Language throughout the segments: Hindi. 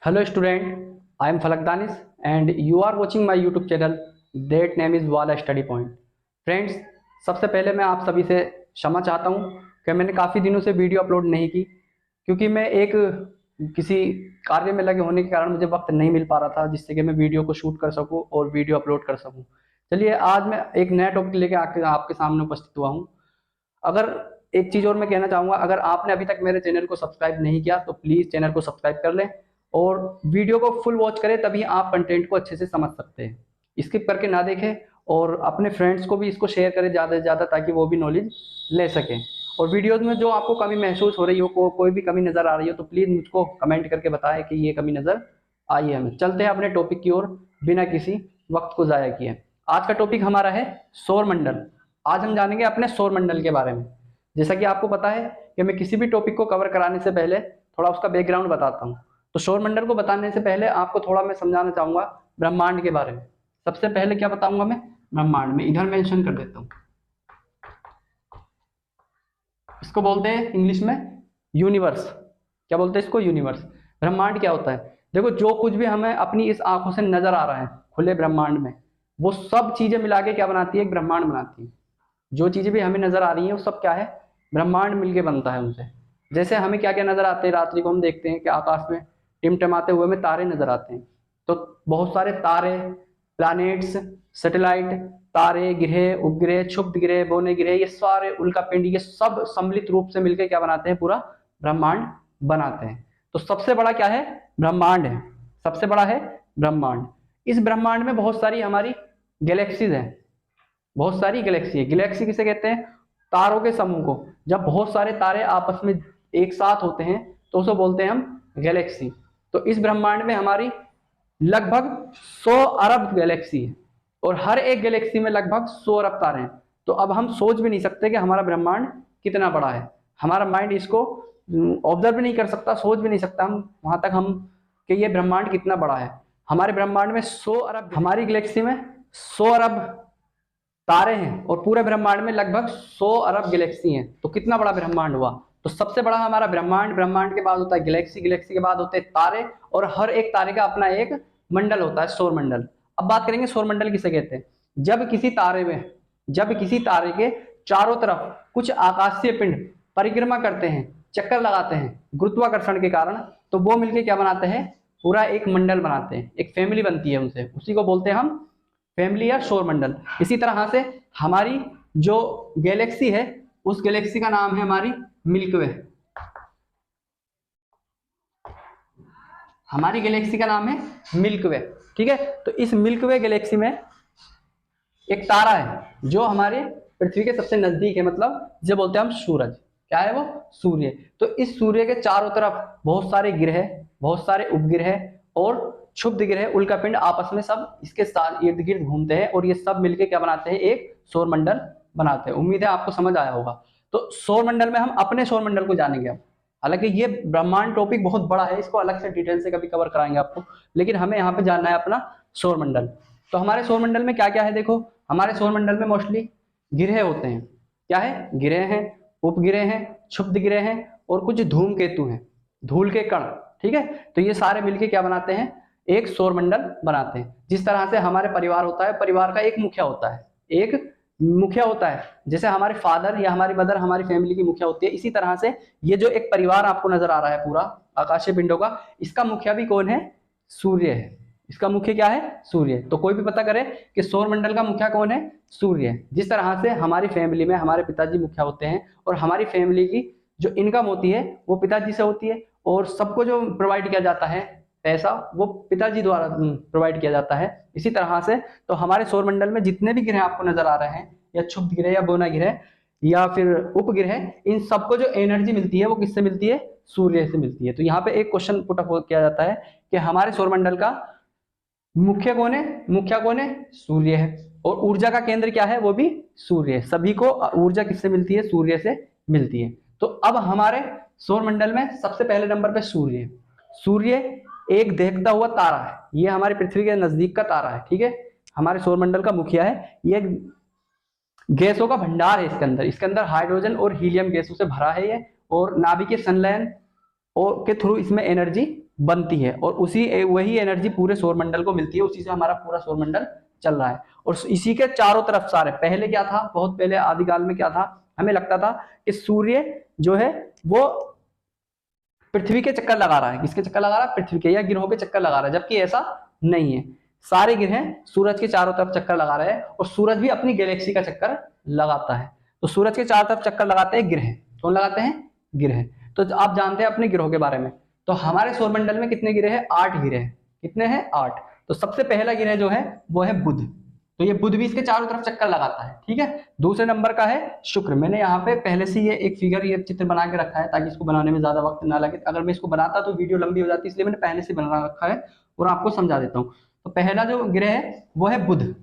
Hello student, I am Falak Danis and you are watching my YouTube channel that name is Wala Study Point. Friends, सबसे पहले मैं आप सभी से क्षमा चाहता हूँ कि मैंने काफ़ी दिनों से वीडियो अपलोड नहीं की क्योंकि मैं एक किसी कार्य में लगे होने के कारण मुझे वक्त नहीं मिल पा रहा था जिससे कि मैं वीडियो को शूट कर सकूँ और वीडियो अपलोड कर सकूँ। चलिए आज मैं एक नया टॉपिक लेके आपके सामने उपस्थित हुआ हूँ। अगर एक चीज़ और मैं कहना चाहूँगा, अगर आपने अभी तक मेरे चैनल को सब्सक्राइब नहीं किया तो प्लीज़ चैनल को सब्सक्राइब कर लें और वीडियो को फुल वॉच करें, तभी आप कंटेंट को अच्छे से समझ सकते हैं। स्किप करके ना देखें और अपने फ्रेंड्स को भी इसको शेयर करें ज़्यादा से ज़्यादा ताकि वो भी नॉलेज ले सकें। और वीडियोज़ में जो आपको कमी महसूस हो रही हो, कोई भी कमी नज़र आ रही हो तो प्लीज़ मुझको कमेंट करके बताएं कि ये कमी नज़र आई है हमें। चलते हैं अपने टॉपिक की ओर बिना किसी वक्त को ज़ाया किए। आज का टॉपिक हमारा है सौर मंडल। आज हम जानेंगे अपने सौर मंडल के बारे में। जैसा कि आपको पता है कि मैं किसी भी टॉपिक को कवर कराने से पहले थोड़ा उसका बैकग्राउंड बताता हूँ। तो सौर मंडल को बताने से पहले आपको थोड़ा मैं समझाना चाहूँगा ब्रह्मांड के बारे में। सबसे पहले क्या बताऊँगा मैं, ब्रह्मांड में इधर मेंशन कर देता हूँ। इसको बोलते हैं इंग्लिश में यूनिवर्स। क्या बोलते हैं इसको? यूनिवर्स। ब्रह्मांड क्या होता है? देखो, जो कुछ भी हमें अपनी इस आंखों से नजर आ रहा है खुले ब्रह्मांड में, वो सब चीजें मिला के क्या बनाती है? एक ब्रह्मांड बनाती है। जो चीजें भी हमें नजर आ रही हैं वो सब क्या है? ब्रह्मांड मिलके बनता है उनसे। जैसे हमें क्या क्या नजर आते हैं, रात्रि को हम देखते हैं कि आकाश में टिमटिमाते हुए हमें तारे नजर आते हैं। तो बहुत सारे तारे, प्लैनेट्स, सैटेलाइट, तारे, ग्रह, उपग्रह, क्षुब्ध ग्रह, बौने ग्रह, ये सारे उल्का पिंड, ये सब सम्मिलित रूप से मिलकर क्या बनाते हैं? पूरा ब्रह्मांड बनाते हैं। तो सबसे बड़ा क्या है? ब्रह्मांड है। सबसे बड़ा है ब्रह्मांड। इस ब्रह्मांड में बहुत सारी हमारी गैलेक्सीज हैं। बहुत सारी गैलेक्सी है। गैलेक्सी किसे कहते हैं? तारों के समूह को। जब बहुत सारे तारे आपस में एक साथ होते हैं तो उसे बोलते हैं हम गैलेक्सी। तो इस ब्रह्मांड में हमारी लगभग 100 अरब गैलेक्सी है और हर एक गैलेक्सी में लगभग 100 अरब तारे हैं। तो अब हम सोच भी नहीं सकते कि हमारा ब्रह्मांड कितना बड़ा है। हमारा माइंड इसको ऑब्जर्व भी नहीं कर सकता, सोच भी नहीं सकता हम वहां तक हम कि ये ब्रह्मांड कितना बड़ा है। हमारे ब्रह्मांड में 100 अरब, हमारी गैलेक्सी में 100 अरब तारे हैं और पूरे ब्रह्मांड में लगभग 100 अरब गैलेक्सी हैं। तो कितना बड़ा ब्रह्मांड हुआ। तो सबसे बड़ा हमारा ब्रह्मांड, ब्रह्मांड के बाद होता है गैलेक्सी, गैलेक्सी के बाद होते हैं तारे और हर एक तारे का अपना एक मंडल होता है, सौर मंडल। अब बात करेंगे सौर मंडल किसे कहते हैं। जब किसी तारे के चारों तरफ कुछ आकाशीय पिंड परिक्रमा करते हैं, चक्कर लगाते हैं गुरुत्वाकर्षण के कारण, तो वो मिलकर क्या बनाते हैं? पूरा एक मंडल बनाते हैं, एक फैमिली बनती है उनसे। उसी को बोलते हैं हम फैमिली या सौर मंडल। इसी तरह से हमारी जो गैलेक्सी है उस गैलेक्सी का नाम है हमारी मिल्की वे। हमारी गैलेक्सी का नाम है मिल्की वे। ठीक है। तो इस मिल्की वे गैलेक्सी में एक तारा है जो हमारे पृथ्वी के सबसे नजदीक है, मतलब जो बोलते हैं हम सूरज। क्या है वो? सूर्य। तो इस सूर्य के चारों तरफ बहुत सारे ग्रह, बहुत सारे उपग्रह और क्षुब्ध ग्रह, उल्कापिंड आपस में सब इसके साथ इर्द गिर्द घूमते हैं और ये सब मिलके क्या बनाते हैं? एक सौर मंडल बनाते हैं। उम्मीद है आपको समझ आया होगा। तो सौर मंडल में हम अपने सौर मंडल को जानेंगे अब। हालांकि ये ब्रह्मांड टॉपिक बहुत बड़ा है, इसको अलग से डिटेल से कभी कवर कराएंगे आपको, लेकिन हमें यहाँ पे जानना है अपना सौर मंडल। तो हमारे सौर मंडल में क्या क्या है? देखो, हमारे सौर मंडल में मोस्टली ग्रह होते हैं। क्या है? ग्रह हैं, उपग्रह हैं, क्षुब्ध ग्रह हैं और कुछ धूमकेतु हैं, धूल के कण। ठीक है। तो ये सारे मिलके क्या बनाते हैं? एक सौर मंडल बनाते हैं। जिस तरह से हमारे परिवार होता है, परिवार का एक मुखिया होता है, एक मुखिया होता है। जैसे हमारे फादर या हमारी मदर हमारी फैमिली की मुखिया होती है, इसी तरह से ये जो एक परिवार आपको नजर आ रहा है पूरा आकाशीय पिंडों का, इसका मुखिया भी कौन है? सूर्य है। इसका मुख्य क्या है? सूर्य। तो कोई भी पता करे कि सौर मंडल का मुखिया कौन है? सूर्य है। जिस तरह से हमारी फैमिली में हमारे पिताजी मुखिया होते हैं और हमारी फैमिली की जो इनकम होती है वो पिताजी से होती है और सबको जो प्रोवाइड किया जाता है पैसा वो पिताजी द्वारा प्रोवाइड किया जाता है। इसी तरह से तो हमारे सौर मंडल में जितने भी ग्रह आपको नजर आ रहे हैं, या क्षुब्ध ग्रह या बौना ग्रह या फिर उपग्रह, इन सबको जो एनर्जी मिलती है वो किससे मिलती है? सूर्य से मिलती है। तो यहाँ पे एक क्वेश्चन पुट अप किया जाता है कि हमारे सौर मंडल का मुख्य कौन है? मुखिया कौन है? सूर्य है। और ऊर्जा का केंद्र क्या है? वो भी सूर्य है। सभी को ऊर्जा किससे मिलती है? सूर्य से मिलती है। तो अब हमारे सौर मंडल में सबसे पहले नंबर पे सूर्य है। सूर्य एक देखता हुआ तारा है, ये हमारी पृथ्वी के नजदीक का तारा है। ठीक है। हमारे सौर मंडल का मुखिया है। ये गैसों का भंडार है इसके अंदर हाइड्रोजन और हीलियम गैसों से भरा है ये, और नाभिकीय संलयन और के थ्रू इसमें एनर्जी बनती है और वही एनर्जी पूरे सौरमंडल को मिलती है, उसी से हमारा पूरा सौरमंडल चल रहा है। और इसी के चारों तरफ सारे, पहले क्या था, बहुत पहले आदिकाल में क्या था, हमें लगता था कि सूर्य जो है वो पृथ्वी के चक्कर लगा रहा है। किसके चक्कर लगा रहा है? पृथ्वी के या ग्रहों के चक्कर लगा रहा है, जबकि ऐसा नहीं है। सारे ग्रह सूरज के चारों तरफ चक्कर लगा रहे हैं और सूरज भी अपनी गैलेक्सी का चक्कर लगाता है। तो सूरज के चारों तरफ चक्कर लगाते हैं ग्रह। कौन लगाते हैं? ग्रह। तो आप जानते हैं अपने ग्रहों के बारे में। तो हमारे सौरमंडल में कितने ग्रह हैं? 8 ग्रह हैं। कितने हैं? 8। तो सबसे पहला ग्रह जो है वो है बुध। तो ये बुध भी इसके चारों तरफ चक्कर लगाता है, ठीक है। दूसरे नंबर का है शुक्र। मैंने यहाँ पे पहले से ये एक फिगर, ये चित्र बना के रखा है ताकि इसको बनाने में ज्यादा वक्त ना लगे। अगर मैं इसको बनाता तो वीडियो लंबी हो जाती, इसलिए मैंने पहले से बना रखा है और आपको समझा देता हूँ। तो पहला जो ग्रह है वो है बुध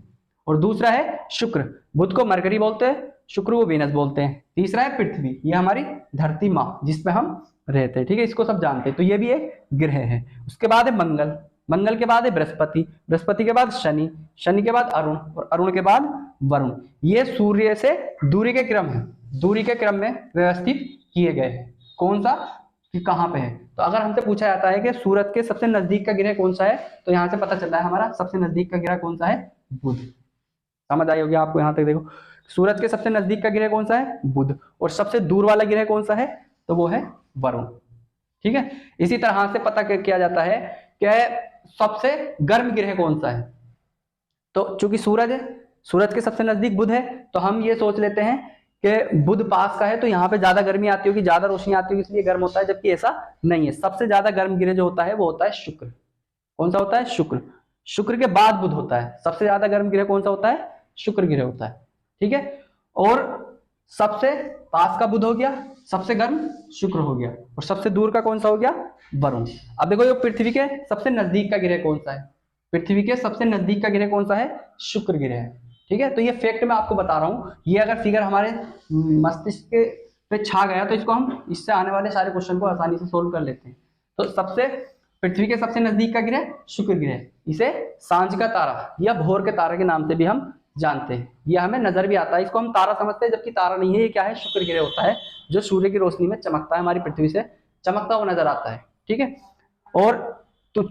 और दूसरा है शुक्र। बुध को मरकरी बोलते हैं, शुक्र को वीनस बोलते हैं। तीसरा है पृथ्वी, ये हमारी धरती माँ जिसपे हम रहते हैं, ठीक है। इसको सब जानते हैं। तो ये भी एक ग्रह है। उसके बाद है मंगल। मंगल के बाद है बृहस्पति। बृहस्पति के बाद शनि। शनि के बाद अरुण और अरुण के बाद वरुण। ये सूर्य से दूरी के क्रम है, दूरी के क्रम में व्यवस्थित किए गए हैं। कौन सा कि कहाँ पे है? तो अगर हमसे पूछा जाता है कि सूरज के सबसे नजदीक का ग्रह कौन सा है, तो यहाँ से पता चलता है हमारा सबसे नजदीक का ग्रह कौन सा है? बुध। समझ आई होगी आपको यहाँ तक। देखो, सूरज के सबसे नजदीक का ग्रह कौन सा है? बुध। और सबसे दूर वाला ग्रह कौन सा है? तो वो है वरुण, ठीक है। इसी तरह से पता किया जाता है कि सबसे गर्म ग्रह कौन सा है। तो चूंकि सूरज है, सूरज के सबसे नजदीक बुध है, तो हम ये सोच लेते हैं कि बुध पास का है तो यहाँ पे ज्यादा गर्मी आती होगी, ज्यादा रोशनी आती होगी, इसलिए गर्म होता है, जबकि ऐसा नहीं है। सबसे ज्यादा गर्म ग्रह जो होता है वो होता है शुक्र। कौन सा होता है? शुक्र। शुक्र के बाद बुध होता है। सबसे ज्यादा गर्म ग्रह कौन सा होता है? शुक्र ग्रह होता है, ठीक है। और सबसे पास का बुध हो गया, सबसे गर्म शुक्र हो गया और सबसे दूर का कौन सा हो गया? वरुण। अब देखो, ये पृथ्वी के सबसे नजदीक का ग्रह कौन सा है? पृथ्वी के सबसे नजदीक का ग्रह कौन सा है? शुक्र ग्रह है, ठीक है। तो ये फैक्ट मैं आपको बता रहा हूँ। ये अगर फिगर हमारे मस्तिष्क पे छा गया तो इसको हम, इससे आने वाले सारे क्वेश्चन को आसानी से सोल्व कर लेते हैं। तो सबसे पृथ्वी के सबसे नजदीक का ग्रह शुक्र ग्रह। इसे सांझ का तारा या भोर के तारे के नाम से भी हम जानते हैं। ये हमें नजर भी आता है, इसको हम तारा समझते हैं, जबकि तारा नहीं है। ये क्या है? शुक्र ग्रह होता है, जो सूर्य की रोशनी में चमकता है, हमारी पृथ्वी से चमकता हुआ नजर आता है, ठीक है। और तो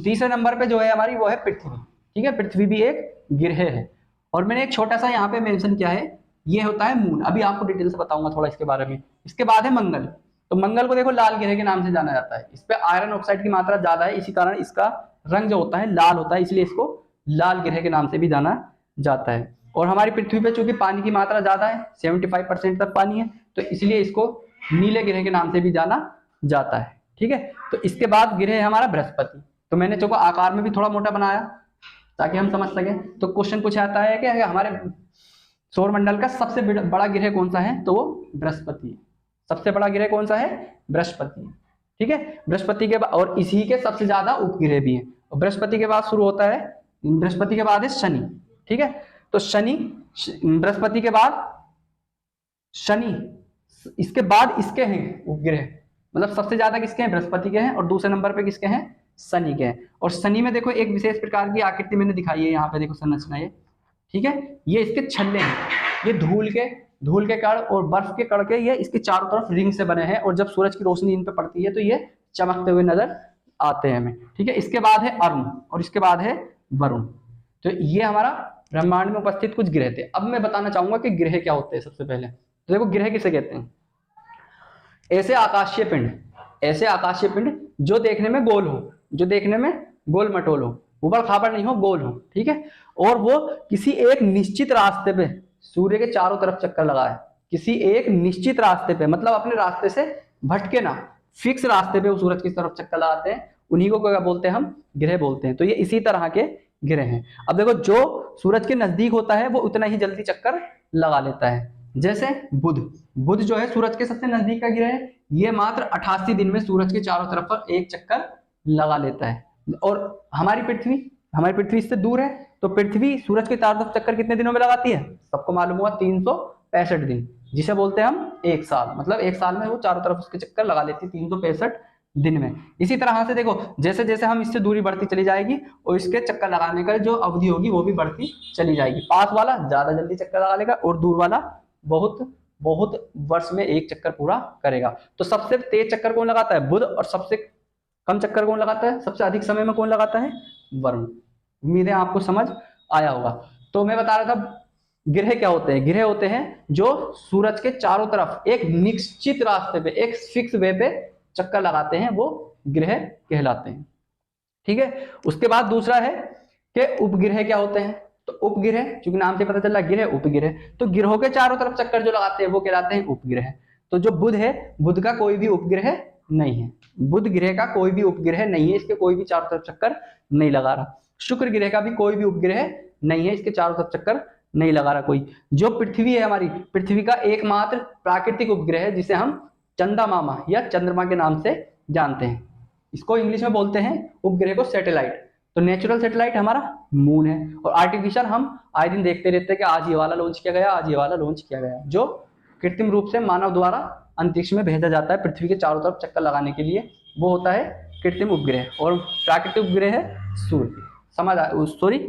तीसरे नंबर पे जो है हमारी, वो है पृथ्वी, ठीक है। पृथ्वी भी एक ग्रह है। और मैंने एक छोटा सा यहाँ पे मेंशन किया है, ये होता है मून। अभी आपको डिटेल से बताऊंगा थोड़ा इसके बारे में। इसके बाद है मंगल। तो मंगल को देखो लाल ग्रह के नाम से जाना जाता है। इस पे आयरन ऑक्साइड की मात्रा ज्यादा है, इसी कारण इसका रंग जो होता है लाल होता है, इसलिए इसको लाल ग्रह के नाम से भी जाना जाता है। और हमारी पृथ्वी पे चूंकि पानी की मात्रा ज्यादा है, 75% तक पानी है, तो इसलिए इसको नीले ग्रह के नाम से भी जाना जाता है, ठीक है। तो इसके बाद ग्रह है हमारा बृहस्पति। तो मैंने चूंकि आकार में भी थोड़ा मोटा बनाया ताकि हम समझ सके। तो क्वेश्चन पूछा जाता है कि हमारे सौरमंडल का सबसे बड़ा ग्रह कौन सा है? तो वो बृहस्पति है। सबसे बड़ा ग्रह कौन सा है? बृहस्पति, ठीक है। बृहस्पति के बाद, और इसी के सबसे ज्यादा उपग्रह भी हैं। और बृहस्पति के बाद शुरू होता है, बृहस्पति के बाद है शनि, ठीक है। तो शनि, बृहस्पति के बाद शनि, इसके बाद इसके हैं उपग्रह। मतलब सबसे ज्यादा किसके हैं? बृहस्पति के हैं। और दूसरे नंबर पे किसके हैं? शनि के हैं। और शनि में देखो एक विशेष प्रकार की आकृति मैंने दिखाई है, यहाँ पे देखो संरचना ये, ठीक है। ये इसके छल्ले हैं, ये धूल के कण और बर्फ के कण के ये इसके चारों तरफ रिंग से बने हैं। और जब सूरज की रोशनी इन पे पड़ती है तो ये चमकते हुए नजर आते हैं हमें, ठीक है। इसके बाद है अरुण और इसके बाद है वरुण। तो ये हमारा ब्रह्मांड में उपस्थित कुछ ग्रह थे। अब मैं बताना चाहूंगा कि ग्रह क्या होते हैं। सबसे पहले तो देखो, ग्रह किसे कहते हैं? ऐसे आकाशीय पिंड जो देखने में गोल हो, जो देखने में गोल मटोल हो, उबड़ खाबड़ नहीं हो, गोल हो, ठीक है। और वो किसी एक निश्चित रास्ते पे सूर्य के चारों तरफ चक्कर लगाए। किसी एक निश्चित रास्ते पे, मतलब अपने रास्ते से भटके ना, फिक्स रास्ते पे वो सूरज की तरफ चक्कर लगाते हैं। उन्हीं को क्या बोलते हैं? हम ग्रह बोलते हैं। तो ये इसी तरह के ग्रह हैं। अब देखो, जो सूरज के नजदीक होता है वो उतना ही जल्दी चक्कर लगा लेता है। जैसे बुध जो है सूरज के सबसे नजदीक का ग्रह है, ये मात्र 88 दिन में सूरज के चारों तरफ पर एक चक्कर लगा लेता है। और हमारी पृथ्वी इससे दूर है, तो पृथ्वी सूरज के चारों तरफ चक्कर कितने दिनों में लगाती है? सबको मालूम हुआ, 365 दिन, जिसे बोलते हैं हम एक साल। मतलब एक साल में वो चारों तरफ उसके चक्कर लगा लेती है 365 दिन में। इसी तरह से देखो, जैसे जैसे हम इससे दूरी बढ़ती चली जाएगी और इसके चक्कर लगाने का जो अवधि होगी वो भी बढ़ती चली जाएगी। पास वाला ज्यादा जल्दी चक्कर लगा लेगा और दूर वाला बहुत वर्ष में एक चक्कर पूरा करेगा। तो सबसे तेज चक्कर कौन लगाता है? बुध। और सबसे कम चक्कर कौन लगाता है, सबसे अधिक समय में कौन लगाता है, वरुण। उम्मीद है आपको समझ आया होगा। तो मैं बता रहा था ग्रह क्या होते हैं, ग्रह होते हैं जो सूरज के चारों तरफ एक निश्चित रास्ते पे, एक फिक्स वे पे चक्कर लगाते हैं, वो ग्रह कहलाते हैं। ठीक है, उसके बाद दूसरा है कि उपग्रह क्या होते हैं। तो उपग्रह, चूंकि नाम से पता चल रहा है ग्रह उपग्रह, तो ग्रहों के चारों तरफ चक्कर जो लगाते हैं वो कहलाते हैं उपग्रह। तो जो बुध है, बुध का कोई भी उपग्रह नहीं है, बुध ग्रह का कोई भी उपग्रह नहीं है, इसके कोई भी चारों तरफ चक्कर नहीं लगा रहा। शुक्र ग्रह का भी कोई भी उपग्रह नहीं है, इसके चारों तरफ चक्कर नहीं लगा रहा कोई। जो पृथ्वी है हमारी, पृथ्वी का एकमात्र प्राकृतिक उपग्रह है जिसे हम चंदा मामा या चंद्रमा के नाम से जानते हैं, इसको इंग्लिश में बोलते हैं उपग्रह को सैटेलाइट। तो नेचुरल सैटेलाइट हमारा मून है, और आर्टिफिशियल हम आए दिन देखते रहते हैं कि आज ये वाला लॉन्च किया गया, आज ये वाला लॉन्च किया गया, जो कृत्रिम रूप से मानव द्वारा अंतरिक्ष में भेजा जाता है पृथ्वी के चारों तरफ चक्कर लगाने के लिए, वो होता है कृत्रिम उपग्रह। और प्राकृतिक उपग्रह है सूर्य, समझ आया, सॉरी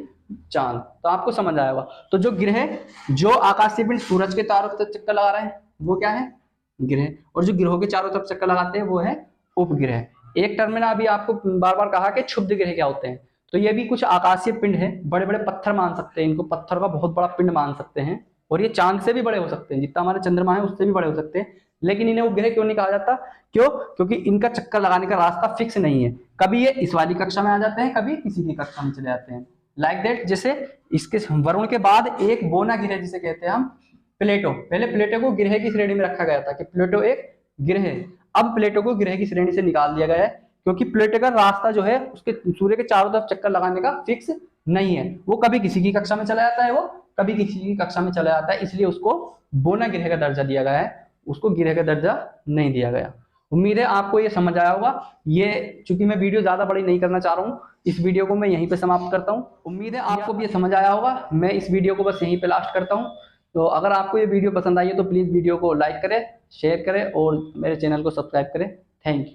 चांद। तो आपको समझ आया होगा। तो जो ग्रह, जो आकाशीय पिंड सूरज के चारों तरफ चक्कर लगा रहे हैं वो क्या है, ग्रह। और जो ग्रहों के चारों तरफ चक्कर लगाते हैं वो है उपग्रह। एक टर्म में ना अभी आपको बार बार कहा कि क्षुब्ध ग्रह क्या होते हैं, तो ये भी कुछ आकाशीय पिंड है, बड़े बड़े पत्थर मान सकते हैं इनको, पत्थर का बहुत बड़ा पिंड मान सकते हैं, और ये चांद से भी बड़े हो सकते हैं, जितना हमारे चंद्रमा है उससे भी बड़े हो सकते हैं। लेकिन इन्हें उपग्रह क्यों नहीं कहा जाता, क्यों, क्योंकि इनका चक्कर लगाने का रास्ता फिक्स नहीं है, कभी ये इस वाली कक्षा में आ जाते हैं, कभी किसी की कक्षा में चले जाते हैं। लाइक दैट, जैसे इसके वरुण के बाद एक बोना ग्रह जिसे कहते हैं हम प्लेटो, पहले प्लेटो को ग्रह की श्रेणी में रखा गया था कि प्लेटो एक ग्रह है, अब प्लेटो को ग्रह की श्रेणी से निकाल दिया गया है, क्योंकि प्लेटो का रास्ता जो है उसके सूर्य के चारों तरफ चक्कर लगाने का फिक्स नहीं है, वो कभी किसी की कक्षा में चला जाता है, वो कभी किसी की कक्षा में चला जाता है, इसलिए उसको बोना ग्रह का दर्जा दिया गया है, उसको ग्रह का दर्जा नहीं दिया गया। उम्मीद है आपको ये समझ आया होगा। ये चूंकि मैं वीडियो ज्यादा बड़ी नहीं करना चाह रहा हूँ, इस वीडियो को मैं यहीं पे समाप्त करता हूँ। उम्मीद है आपको भी ये समझ आया होगा। मैं इस वीडियो को बस यहीं पे लास्ट करता हूँ। तो अगर आपको ये वीडियो पसंद आई है तो प्लीज वीडियो को लाइक करें, शेयर करें और मेरे चैनल को सब्सक्राइब करें। Thank you.